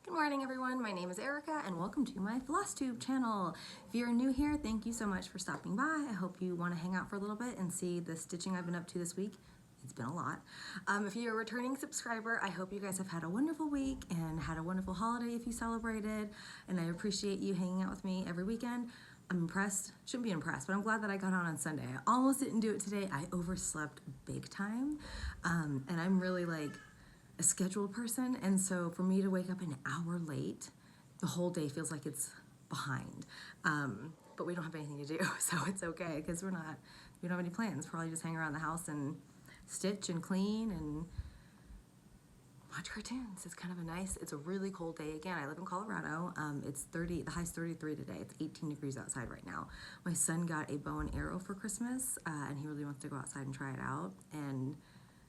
Good morning everyone, my name is Erica and welcome to my Flosstube channel. If you're new here, thank you so much for stopping by. I hope you want to hang out for a little bit and see the stitching I've been up to this week. It's been a lot. If you're a returning subscriber, I hope you guys have had a wonderful week and had a wonderful holiday if you celebrated, and I appreciate you hanging out with me every weekend. I'm impressed, shouldn't be impressed, but I'm glad that I got on Sunday. I almost didn't do it today. I overslept big time, and I'm really like a scheduled person, and so for me to wake up an hour late, the whole day feels like it's behind. But we don't have anything to do, so it's okay because we don't have any plans. Probably just hang around the house and stitch and clean and watch cartoons. It's kind of a nice, it's a really cold day. Again, I live in Colorado. The high's 33 today. It's 18 degrees outside right now. My son got a bow and arrow for Christmas, and he really wants to go outside and try it out. And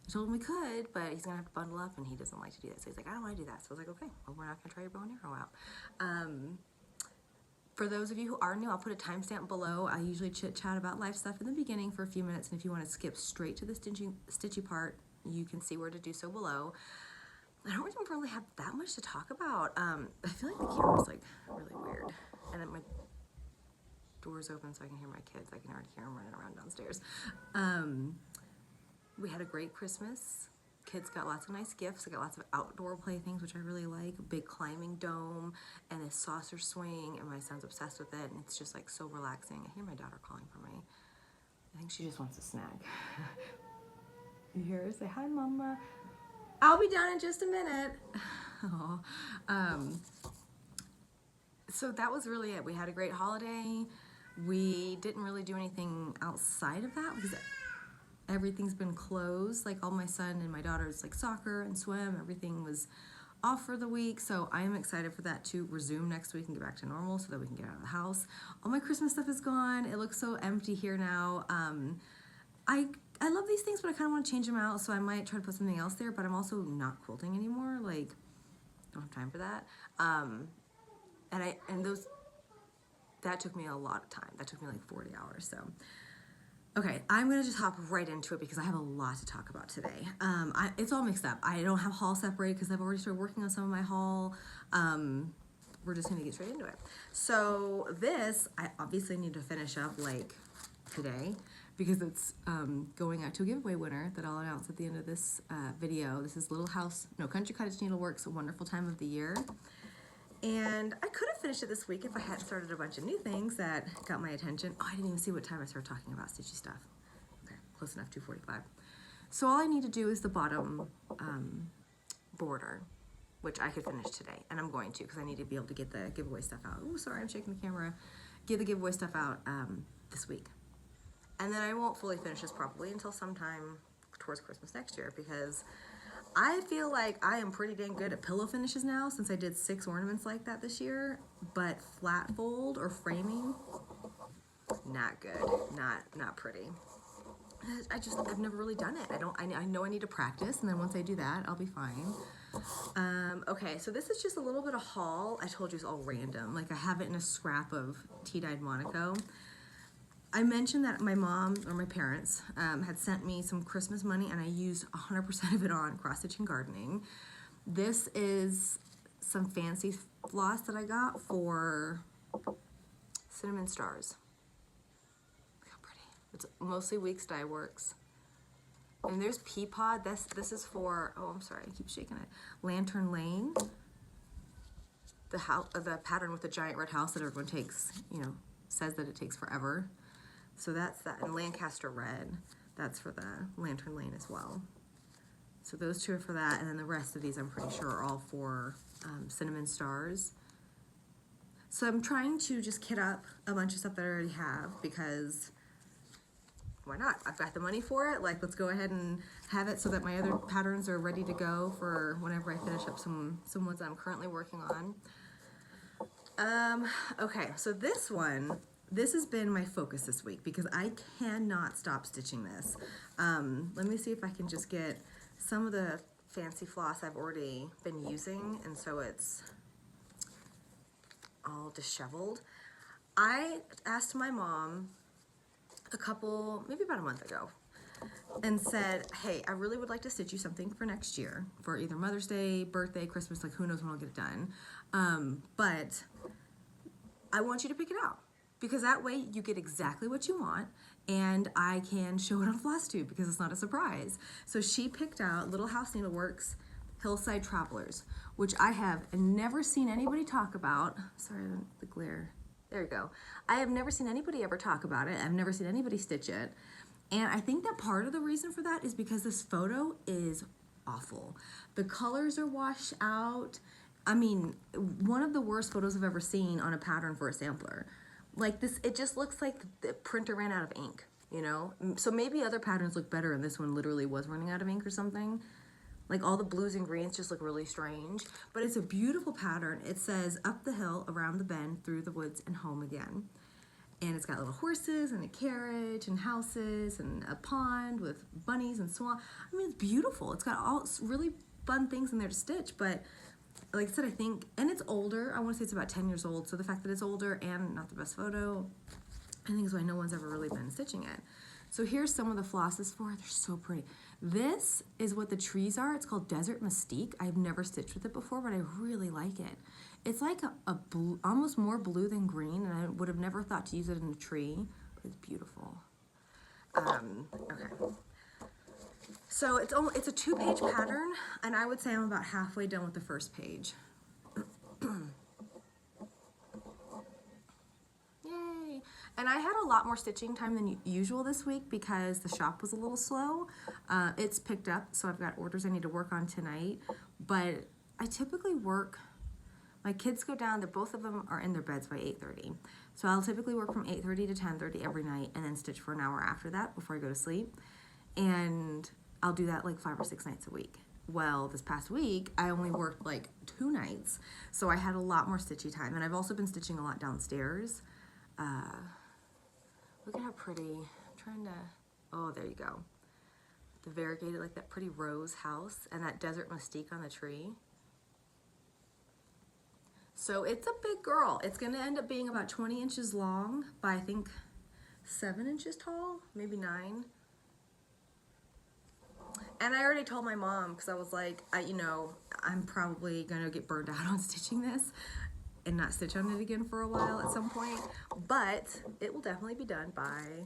I told him we could, but he's gonna have to bundle up and he doesn't like to do that. So he's like, I don't wanna do that. So I was like, okay, well, we're not gonna try your bow and arrow out. For those of you who are new, I'll put a timestamp below. I usually chit chat about life stuff in the beginning for a few minutes, and if you wanna skip straight to the stitchy part, you can see where to do so below. I don't really have that much to talk about. I feel like the camera's like really weird. And then my door's open so I can hear my kids. I can already hear them running around downstairs. We had a great Christmas. Kids got lots of nice gifts. I got lots of outdoor playthings, which I really like. A big climbing dome and a saucer swing, and my son's obsessed with it, and it's just like so relaxing. I hear my daughter calling for me. I think she just wants a snack. You hear her say, hi, Mama. I'll be down in just a minute. So that was really it. We had a great holiday. We didn't really do anything outside of that because everything's been closed. Like all my son and my daughter's like soccer and swim, everything was off for the week. So I am excited for that to resume next week and get back to normal so that we can get out of the house. All my Christmas stuff is gone. It looks so empty here now. I love these things, but I kind of want to change them out, so I might try to put something else there, but I'm also not quilting anymore. Like, don't have time for that. That took me a lot of time. That took me like 40 hours, so. Okay, I'm gonna just hop right into it because I have a lot to talk about today. It's all mixed up. I don't have haul separated because I've already started working on some of my haul. We're just gonna get straight into it. So this, I obviously need to finish up like today because it's going out to a giveaway winner that I'll announce at the end of this video. This is Country Cottage Needleworks, a wonderful time of the year. And I could have finished it this week if I hadn't started a bunch of new things that got my attention. Oh, I didn't even see what time I started talking about stitchy stuff. Okay, close enough, 2:45. So all I need to do is the bottom border, which I could finish today, and I'm going to because I need to be able to get the giveaway stuff out. Oh, sorry, I'm shaking the camera. Get the giveaway stuff out this week. And then I won't fully finish this probably until sometime towards Christmas next year because I feel like I am pretty dang good at pillow finishes now since I did 6 ornaments like that this year, but flat fold or framing, not good, not pretty. I've never really done it. I know I need to practice, and then once I do that, I'll be fine. Okay, so this is just a little bit of haul. I told you it's all random. Like I have it in a scrap of tea-dyed Monaco. I mentioned that my mom, or my parents, had sent me some Christmas money, and I used 100% of it on cross-stitching gardening. This is some fancy floss that I got for cinnamon stars. Look how pretty. It's mostly Weeks Dye Works. And there's Pea Pod. This is for, oh, I'm sorry, I keep shaking it. Lantern Lane. The pattern with the giant red house that everyone takes, says that it takes forever. So that's that, and Lancaster Red, that's for the Lantern Lane as well. So those two are for that, and then the rest of these I'm pretty sure are all for Cinnamon Stars. So I'm trying to just kit up a bunch of stuff that I already have because why not? I've got the money for it, like let's go ahead and have it so that my other patterns are ready to go for whenever I finish up some ones that I'm currently working on. Okay, so this has been my focus this week because I cannot stop stitching this. Let me see if I can just get some of the fancy floss I've already been using, and so it's all disheveled. I asked my mom maybe about a month ago, and said, hey, I really would like to stitch you something for next year, for either Mother's Day, birthday, Christmas, like who knows when I'll get it done. But I want you to pick it out, because that way you get exactly what you want, and I can show it on Flosstube because it's not a surprise. So she picked out Little House Needleworks Hillside Travelers, which I have never seen anybody talk about. Sorry, the glare. There you go. I have never seen anybody ever talk about it. I've never seen anybody stitch it. And I think that part of the reason for that is because this photo is awful. The colors are washed out. I mean, one of the worst photos I've ever seen on a pattern for a sampler. Like this, it just looks like the printer ran out of ink, you know? So maybe other patterns look better and this one literally was running out of ink or something. Like all the blues and greens just look really strange, but it's a beautiful pattern. It says up the hill, around the bend, through the woods and home again. And it's got little horses and a carriage and houses and a pond with bunnies and swan. I mean, it's beautiful. It's got all really fun things in there to stitch, but like I said, I think, and it's older. I want to say it's about 10 years old. So the fact that it's older and not the best photo, I think is why no one's ever really been stitching it. So here's some of the flosses for it. They're so pretty. This is what the trees are. It's called Desert Mystique. I've never stitched with it before, but I really like it. It's like a blue, almost more blue than green, and I would have never thought to use it in a tree, but it's beautiful. Okay. So it's a 2-page pattern, and I would say I'm about halfway done with the first page. Yay! And I had a lot more stitching time than usual this week because the shop was a little slow. It's picked up, so I've got orders I need to work on tonight. But I typically work, my kids go down, both of them are in their beds by 8:30. So I'll typically work from 8:30 to 10:30 every night and then stitch for an hour after that before I go to sleep. And I'll do that like 5 or 6 nights a week. Well, this past week, I only worked like 2 nights, so I had a lot more stitchy time. And I've also been stitching a lot downstairs. Look at how pretty. I'm trying to, oh, there you go. The variegated, like that pretty rose house and that Desert Mystique on the tree. So it's a big girl. It's gonna end up being about 20 inches long by I think 7 inches tall, maybe 9. And I already told my mom, because I was like, you know, I'm probably gonna get burned out on stitching this and not stitch on it again for a while at some point, but it will definitely be done by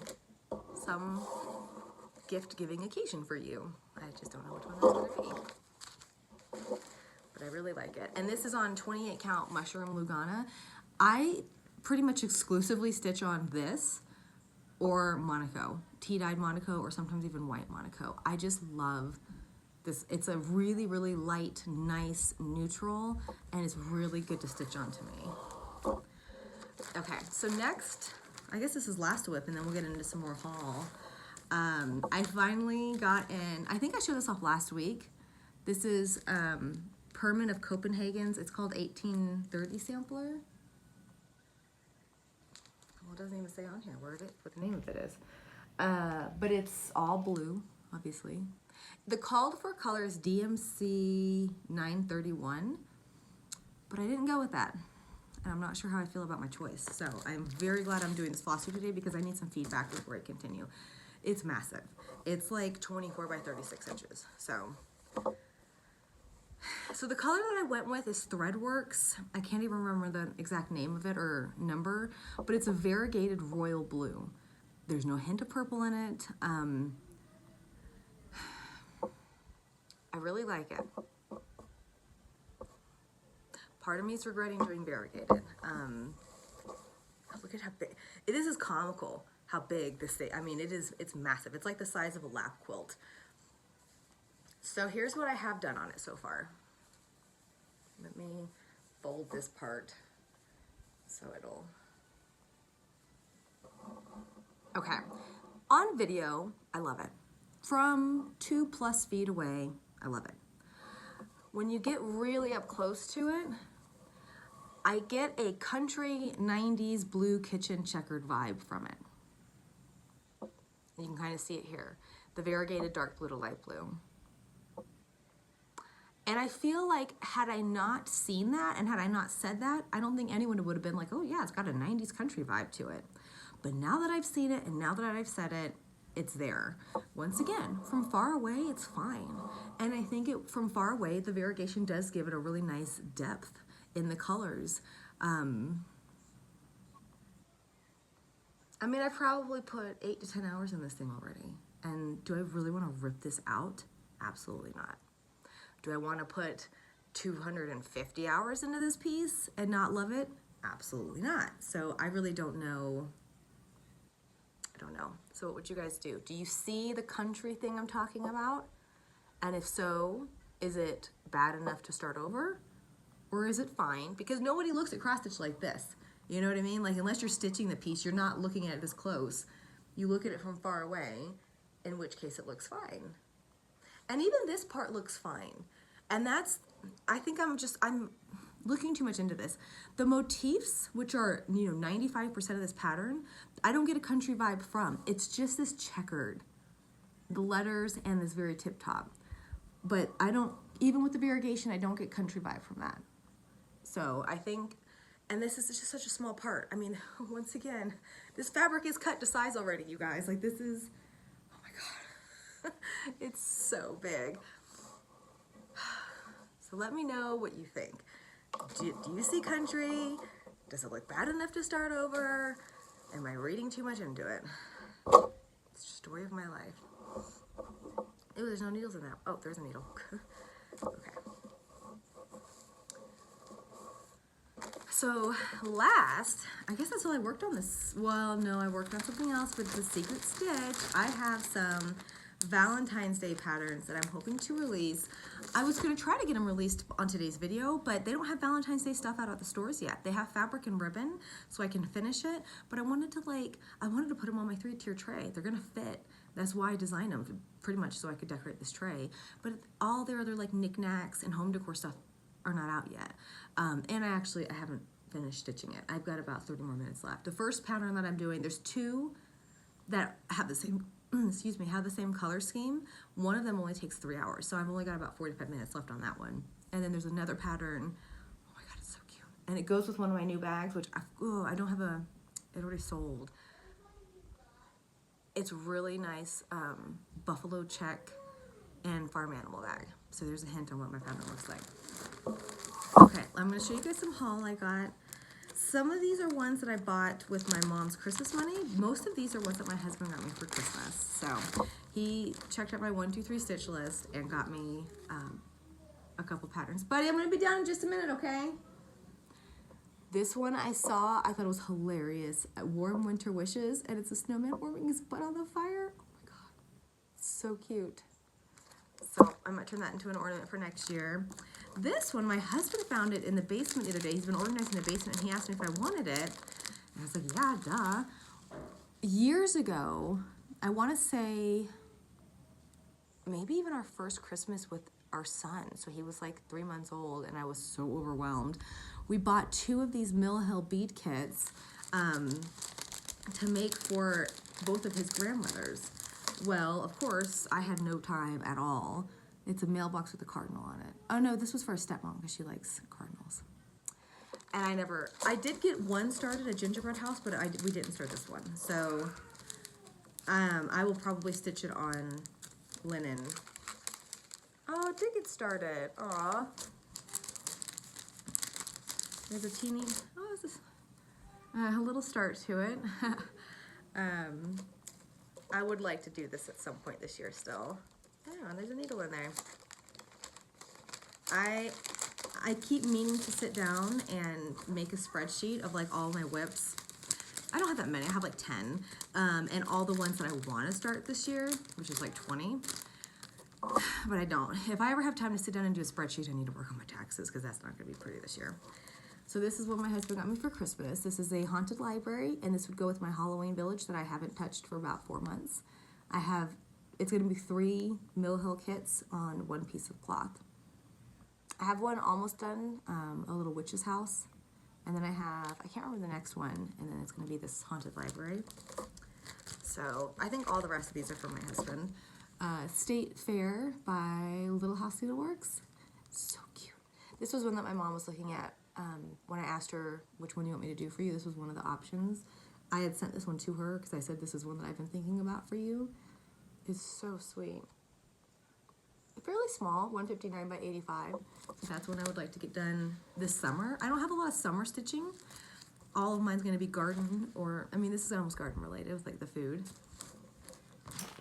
some gift-giving occasion for you. I just don't know which one that's gonna be. But I really like it. And this is on 28 count mushroom Lugana. I pretty much exclusively stitch on this or Monaco, tea-dyed Monaco, or sometimes even white Monaco. I just love this. It's a really, really light, nice neutral, and it's really good to stitch on to me. Okay, so next, I guess this is last whip, and then we'll get into some more haul. I finally got in, I think I showed this off last week. This is Perman of Copenhagen's. It's called 1830 Sampler. Well, it doesn't even say on here what the name of it is. But it's all blue, obviously. The called for color is DMC 931, but I didn't go with that. And I'm not sure how I feel about my choice. So I'm very glad I'm doing this Flosstube today because I need some feedback before I continue. It's massive. It's like 24 by 36 inches. So the color that I went with is Threadworks. I can't even remember the exact name of it or number, but it's a variegated royal blue. There's no hint of purple in it. I really like it. Part of me is regretting doing variegated. Look at how big, this is comical how big this thing, I mean, it's massive. It's like the size of a lap quilt. So here's what I have done on it so far. Let me fold this part so it'll, okay. On video, I love it. From 2+ feet away, I love it. When you get really up close to it, I get a country 90s blue kitchen checkered vibe from it. You can kind of see it here. The variegated dark blue to light blue. And I feel like had I not seen that and had I not said that, I don't think anyone would have been like, oh yeah, it's got a 90s country vibe to it. But now that I've seen it and now that I've said it, it's there. Once again, from far away, it's fine. And I think from far away, the variegation does give it a really nice depth in the colors. I mean, I've probably put 8 to 10 hours in this thing already. And do I really want to rip this out? Absolutely not. Do I want to put 250 hours into this piece and not love it? Absolutely not. So I really don't know. I don't know. So what would you guys do? Do you see the country thing I'm talking about? And if so, is it bad enough to start over? Or is it fine? Because nobody looks at cross stitch like this. You know what I mean? Like, unless you're stitching the piece, you're not looking at it this close. You look at it from far away, in which case it looks fine. And even this part looks fine. And that's, I think I'm looking too much into this. The motifs, which are, 95% of this pattern, I don't get a country vibe from. It's just this checkered, the letters and this very tip top. But I don't, even with the variegation, I don't get country vibe from that. So I think, and this is just such a small part. I mean, once again, this fabric is cut to size already, you guys. Like, this is, oh my God, it's so big. So let me know what you think. Do you see country? Does it look bad enough to start over? Am I reading too much into it? It's the story of my life. Oh, there's no needles in that. Oh, there's a needle. Okay. So last, I guess that's all I worked on this. Well, no, I worked on something else with the Secret Stitch. I have some Valentine's Day patterns that I'm hoping to release. I was going to try to get them released on today's video, but they don't have Valentine's Day stuff out at the stores yet. They have fabric and ribbon, so I can finish it, but I wanted to put them on my 3-tier tray. They're going to fit. That's why I designed them, pretty much so I could decorate this tray. But all their other like knickknacks and home decor stuff are not out yet. And I haven't finished stitching it. I've got about 30 more minutes left. The first pattern that I'm doing, there's 2 that have the same, have the same color scheme. One of them only takes 3 hours, so I've only got about 45 minutes left on that one. And then there's another pattern. Oh my God, it's so cute. And it goes with one of my new bags, which I don't have it already sold. It's really nice buffalo check and farm animal bag. So there's a hint on what my pattern looks like. Okay, I'm going to show you guys some haul I got. Some of these are ones that I bought with my mom's Christmas money. Most of these are ones that my husband got me for Christmas. So he checked out my 1, 2, 3 stitch list and got me a couple patterns. Buddy, I'm going to be down in just a minute, okay? This one I saw, I thought it was hilarious. Warm Winter Wishes, and it's a snowman warming his butt on the fire. Oh my God, it's so cute. So I might turn that into an ornament for next year. This one, my husband found it in the basement the other day. He's been organizing the basement, and he asked me if I wanted it. And I was like, yeah, duh. Years ago, I want to say maybe even our first Christmas with our son. So he was like 3 months old, and I was so overwhelmed. We bought 2 of these Mill Hill bead kits to make for both of his grandmothers. Well, of course, I had no time at all. It's a mailbox with a cardinal on it. Oh no, this was for a stepmom because she likes cardinals. And I did get one started, a gingerbread house, but we didn't start this one. So I will probably stitch it on linen. Oh, it did get started. Aw. There's a teeny, is this? A little start to it. I would like to do this at some point this year still. Oh, there's a needle in there. I keep meaning to sit down and make a spreadsheet of like all my whips. I don't have that many, I have like 10. And all the ones that I want to start this year, which is like 20. But I don't. If I ever have time to sit down and do a spreadsheet, I need to work on my taxes because that's not going to be pretty this year. So this is what my husband got me for Christmas. This is a haunted library, and this would go with my Halloween village that I haven't touched for about 4 months. It's going to be 3 Mill Hill kits on 1 piece of cloth. I have one almost done, a little witch's house. And then I can't remember the next one, and then it's going to be this haunted library. So I think all the rest of these are for my husband. State Fair by Little House Needleworks. So cute. This was one that my mom was looking at when I asked her which one you want me to do for you. This was one of the options. I had sent this one to her because I said this is one that I've been thinking about for you. It's so sweet. Fairly small, 159 by 85. That's one I would like to get done this summer. I don't have a lot of summer stitching. All of mine's going to be garden, or, I mean, this is almost garden related with like the food.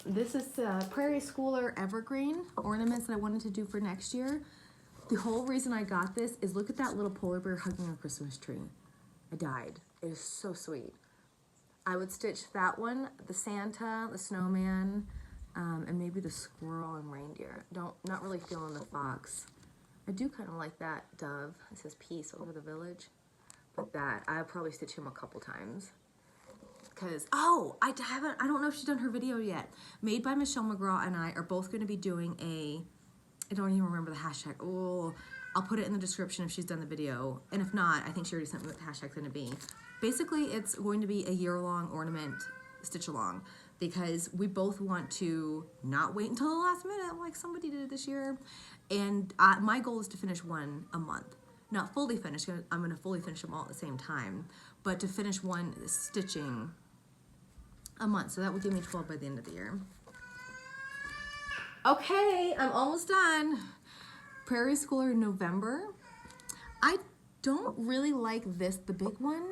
This is Prairie Schooler Evergreen ornaments that I wanted to do for next year. The whole reason I got this is look at that little polar bear hugging a Christmas tree. I died. It is so sweet. I would stitch that one, the Santa, the snowman, and maybe the squirrel and reindeer. Not really feeling the fox. I do kind of like that dove. It says peace over the village. But that, I'll probably stitch him a couple times. Because, oh, I don't know if she's done her video yet. Made by Michelle McGraw and I are both going to be doing I don't even remember the hashtag. Oh, I'll put it in the description if she's done the video. And if not, I think she already sent me what the hashtag's going to be. Basically, it's going to be a year-long ornament stitch-along because we both want to not wait until the last minute like somebody did this year. And my goal is to finish one a month. Not fully finished. I'm going to fully finish them all at the same time. But to finish one stitching a month. So that would give me 12 by the end of the year. Okay, I'm almost done. Prairie Schooler November. I don't really like this, the big one,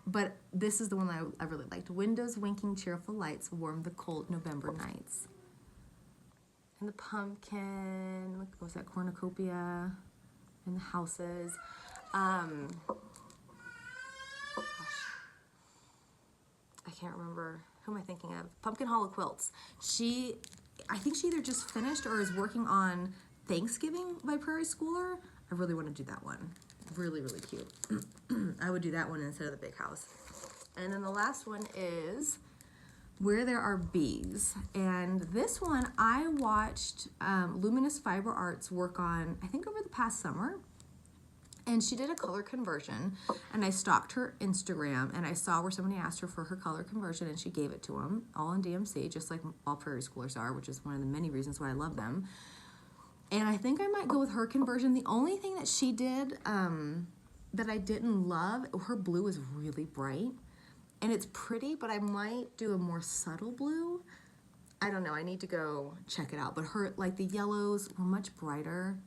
but this is the one I really liked. Windows winking cheerful lights warm the cold November nights. And the pumpkin, what was that, cornucopia, and the houses. Gosh, I can't remember. Who am I thinking of? Pumpkin Hollow Quilts. I think she either just finished or is working on Thanksgiving by Prairie Schooler. I really want to do that one. Really, really cute. I would do that one instead of the big house. And then the last one is Where There Are Bees. And this one I watched Luminous Fiber Arts work on, I think over the past summer. And she did a color conversion, and I stalked her Instagram, and I saw where somebody asked her for her color conversion, and she gave it to them, all in DMC, just like all Prairie Schoolers are, which is one of the many reasons why I love them. And I think I might go with her conversion. The only thing that she did that I didn't love, her blue is really bright, and it's pretty, but I might do a more subtle blue. I don't know, I need to go check it out, but her, like the yellows were much brighter.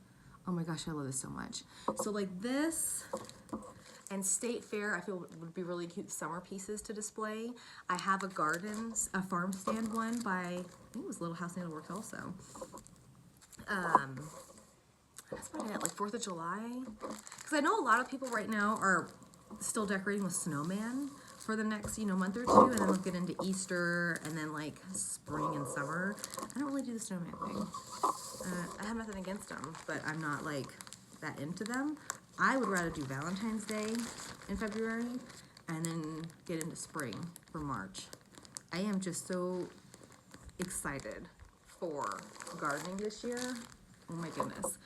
Oh my gosh, I love this so much. So like this and State Fair, I feel would be really cute summer pieces to display. I have a farm stand one by, I think it was Little House Needleworks also. That's about it, like 4th of July. Because I know a lot of people right now are still decorating with snowman for the next, month or two, and then we'll get into Easter and then like spring and summer. I don't really do the snowman thing. I have nothing against them, but I'm not like that into them. I would rather do Valentine's Day in February and then get into spring for March. I am just so excited for gardening this year. Oh my goodness.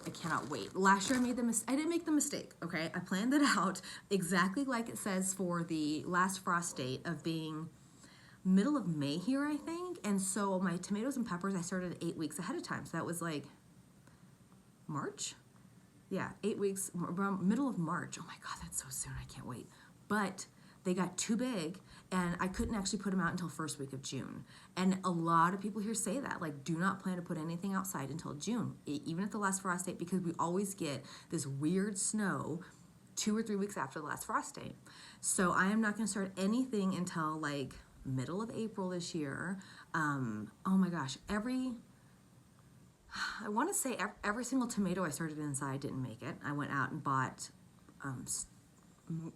I cannot wait. Last year I didn't make the mistake, okay? I planned it out exactly like it says for the last frost date of being middle of May here, I think. And so my tomatoes and peppers, I started 8 weeks ahead of time. So that was like March? Yeah, 8 weeks, middle of March. Oh my God, that's so soon. I can't wait. But they got too big and I couldn't actually put them out until first week of June. And a lot of people here say that, like, do not plan to put anything outside until June, even at the last frost date, because we always get this weird snow 2 or 3 weeks after the last frost date. So I am not going to start anything until like middle of April this year. Oh my gosh, I want to say every single tomato I started inside didn't make it. I went out and bought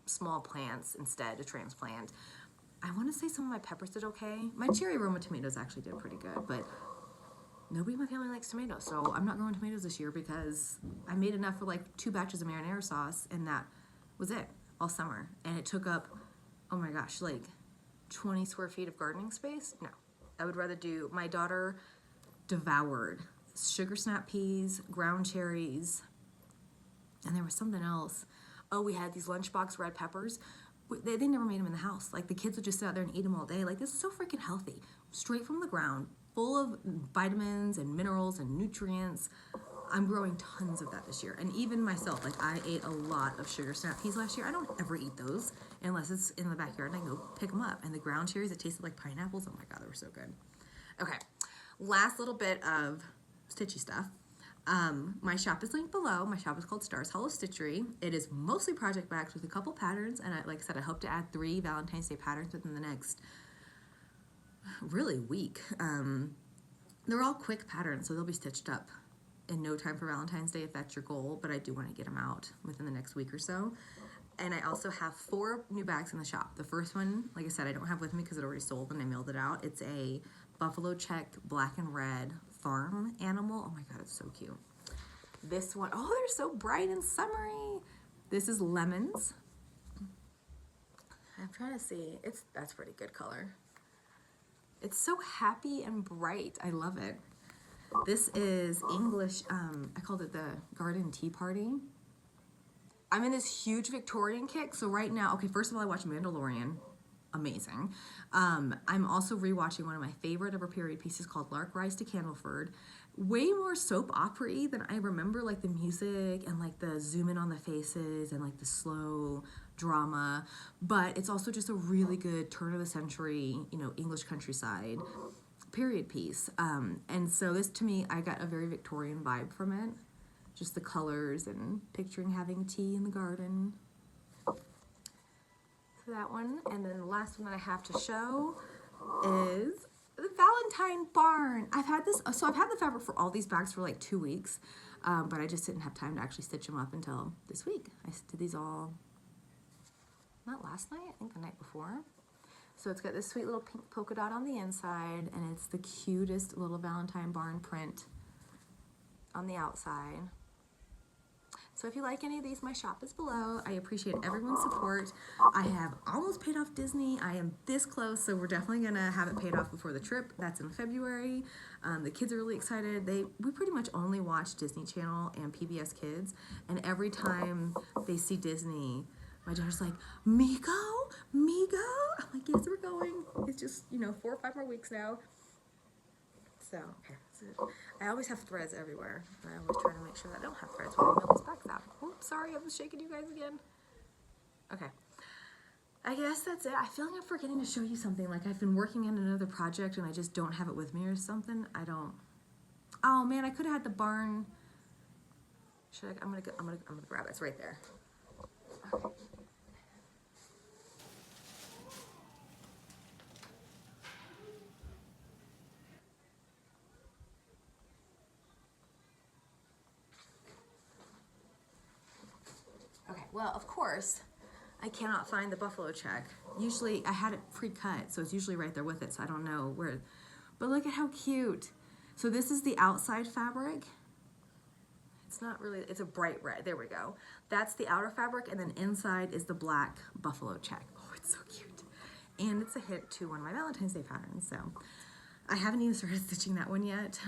small plants instead to transplant. I want to say some of my peppers did okay. My cherry aroma tomatoes actually did pretty good, but nobody in my family likes tomatoes, so I'm not growing tomatoes this year because I made enough for like 2 batches of marinara sauce, and that was it all summer. And it took up, oh my gosh, like 20 square feet of gardening space. No, I would rather do, my daughter devoured sugar snap peas, ground cherries, and there was something else. Oh, we had these lunchbox red peppers. They never made them in the house. Like, the kids would just sit out there and eat them all day. Like, this is so freaking healthy. Straight from the ground, full of vitamins and minerals and nutrients. I'm growing tons of that this year. And even myself, like I ate a lot of sugar snap peas last year. I don't ever eat those unless it's in the backyard and I go pick them up. And the ground cherries that tasted like pineapples, oh my God, they were so good. Okay, last little bit of stitchy stuff. My shop is linked below. My shop is called Stars Hollow Stitchery. It is mostly project bags with a couple patterns. And like I said, I hope to add 3 Valentine's Day patterns within the next really week. They're all quick patterns, so they'll be stitched up in no time for Valentine's Day if that's your goal, but I do want to get them out within the next week or so. And I also have 4 new bags in the shop. The first one, like I said, I don't have with me because it already sold and I mailed it out. It's a buffalo check black and red farm animal. Oh my God, it's so cute. This one, oh, they're so bright and summery. This is lemons. I'm trying to see, that's pretty good color. It's so happy and bright. I love it. This is English, I called it the Garden Tea Party. I'm in this huge Victorian kick. So right now, okay, first of all, I watched Mandalorian. Amazing. I'm also rewatching one of my favorite ever period pieces called Lark Rise to Candleford. Way more soap opera-y than I remember, like the music and like the zoom in on the faces and like the slow drama. But it's also just a really good turn of the century, you know, English countryside period piece. And so this, to me, I got a very Victorian vibe from it. Just the colors and picturing having tea in the garden. So that one. And then the last one that I have to show is the Valentine barn. I've had this, so I've had the fabric for all these bags for like 2 weeks, but I just didn't have time to actually stitch them up until this week. I did these all, not last night, I think the night before. So it's got this sweet little pink polka dot on the inside, and it's the cutest little Valentine barn print on the outside. So if you like any of these, my shop is below. I appreciate everyone's support. I have almost paid off Disney. I am this close, so we're definitely gonna have it paid off before the trip. That's in February. The kids are really excited. We pretty much only watch Disney Channel and PBS Kids, and every time they see Disney, my daughter's like, "Me go? Me go?" I'm like, "Yes, we're going." It's just, you know, 4 or 5 more weeks now. So, okay. So I always have threads everywhere. I always try to make sure that I don't have threads when I mail these bags out. Oops, sorry, I was shaking you guys again. Okay. I guess that's it. I feel like I'm forgetting to show you something. Like I've been working on another project and I just don't have it with me or something. I don't. Oh man, I could have had the barn. I'm gonna grab it. It's right there. Okay. Okay, well, of course, I cannot find the buffalo check. Usually, I had it pre-cut, so it's usually right there with it, so I don't know where. But look at how cute. So this is the outside fabric. It's not really, it's a bright red. There we go. That's the outer fabric, and then inside is the black buffalo check. Oh, it's so cute. And it's a hit to one of my Valentine's Day patterns, so I haven't even started stitching that one yet.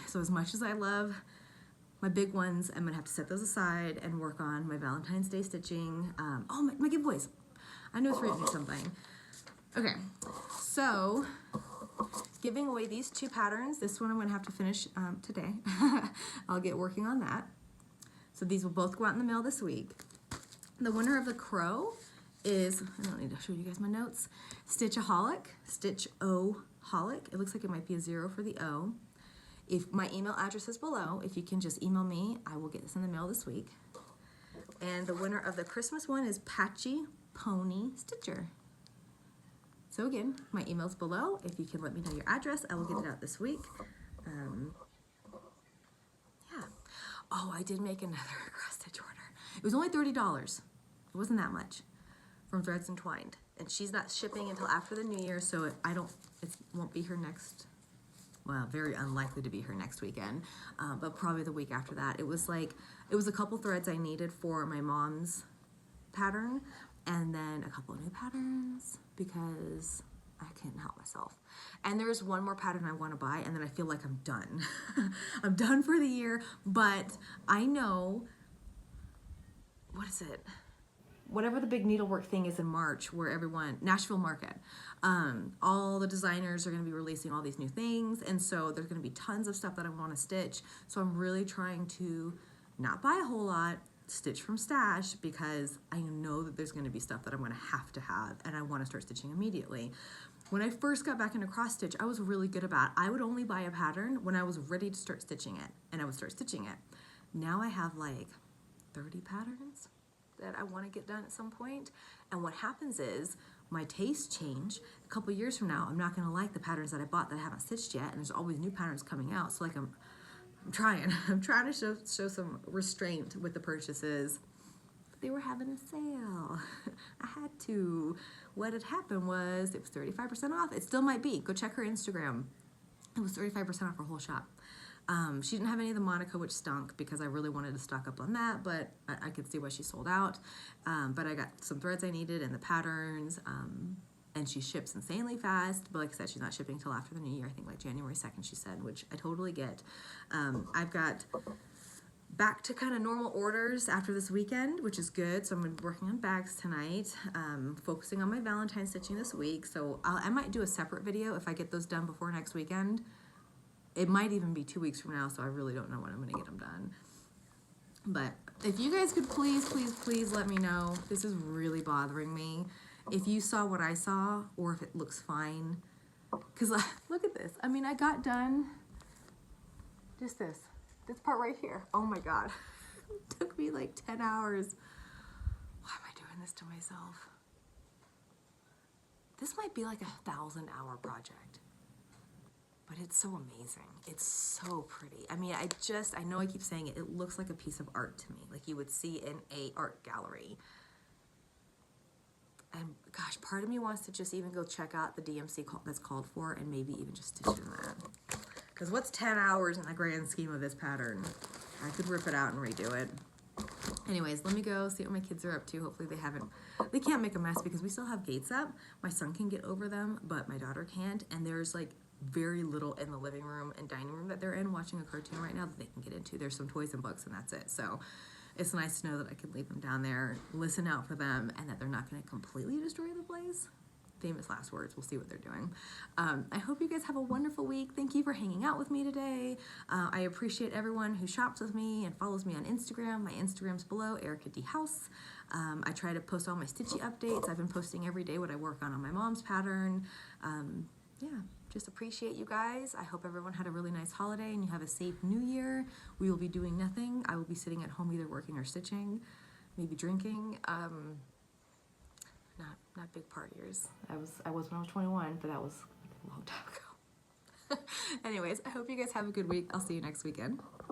So as much as I love my big ones, I'm gonna have to set those aside and work on my Valentine's Day stitching. Oh, my giveaways. I know it's reading something. Okay, so giving away these 2 patterns. This one I'm gonna have to finish today. I'll get working on that. So these will both go out in the mail this week. The winner of the crow is, I don't need to show you guys my notes, Stitchaholic, Stitch-O-holic. It looks like it might be a 0 for the O. If my email address is below, if you can just email me, I will get this in the mail this week. And the winner of the Christmas one is Patchy Pony Stitcher. So again, my email's below. If you can let me know your address, I will get it out this week. Yeah. Oh, I did make another cross stitch order. It was only $30. It wasn't that much from Threads and Twined. And she's not shipping until after the New Year, so it won't be her next. Well, very unlikely to be her next weekend, but probably the week after that. It was a couple threads I needed for my mom's pattern, and then a couple of new patterns because I can't help myself. And there's one more pattern I want to buy, and then I feel like I'm done. I'm done for the year, but I know, what is it? whatever the big needlework thing is in March, where Nashville Market, all the designers are going to be releasing all these new things, and so there's going to be tons of stuff that I want to stitch. So I'm really trying to not buy a whole lot, stitch from stash, because I know that there's going to be stuff that I'm going to have, and I want to start stitching immediately. When I first got back into cross stitch, I was really good about, I would only buy a pattern when I was ready to start stitching it, and I would start stitching it. Now I have like 30 patterns that I want to get done at some point. And what happens is my tastes change. A couple years from now, I'm not going to like the patterns that I bought that I haven't stitched yet, and there's always new patterns coming out. So like I'm trying to show some restraint with the purchases. They were having a sale. I had to. What had happened was it was 35% off. It still might be. Go check her Instagram. It was 35% off her whole shop. She didn't have any of the Monica, which stunk because I really wanted to stock up on that, but I could see why she sold out. But I got some threads I needed and the patterns, and she ships insanely fast. But like I said, she's not shipping until after the new year. I think like January 2nd, she said, which I totally get. I've got back to kind of normal orders after this weekend, which is good. So I'm going to be working on bags tonight, focusing on my Valentine stitching this week. So I might do a separate video if I get those done before next weekend. It might even be 2 weeks from now, so I really don't know when I'm going to get them done. But if you guys could please let me know. This is really bothering me. If you saw what I saw, or if it looks fine. Because look at this. I mean, I got done just this part right here. Oh my God. It took me like 10 hours. Why am I doing this to myself? This might be like a 1,000-hour project. But it's so amazing. It's so pretty. I mean, I know I keep saying it, it looks like a piece of art to me, like you would see in a art gallery. And gosh, part of me wants to just even go check out the DMC that's called for, and maybe even just stitch in that. Because what's 10 hours in the grand scheme of this pattern? I could rip it out and redo it. Anyways, let me go see what my kids are up to. Hopefully they can't make a mess because we still have gates up. My son can get over them, but my daughter can't. And there's like very little in the living room and dining room that they're in watching a cartoon right now that they can get into. There's some toys and books and that's it. So it's nice to know that I can leave them down there, listen out for them, and that they're not going to completely destroy the place. Famous last words. We'll see what they're doing. I hope you guys have a wonderful week. Thank you for hanging out with me today. I appreciate everyone who shops with me and follows me on Instagram. My Instagram's below, Erica D. House. I try to post all my stitchy updates. I've been posting every day what I work on my mom's pattern. Yeah, just appreciate you guys. I hope everyone had a really nice holiday and you have a safe new year. We will be doing nothing. I will be sitting at home either working or stitching, maybe drinking. Not big partiers. I was when I was 21, but that was a long time ago. Anyways, I hope you guys have a good week. I'll see you next weekend.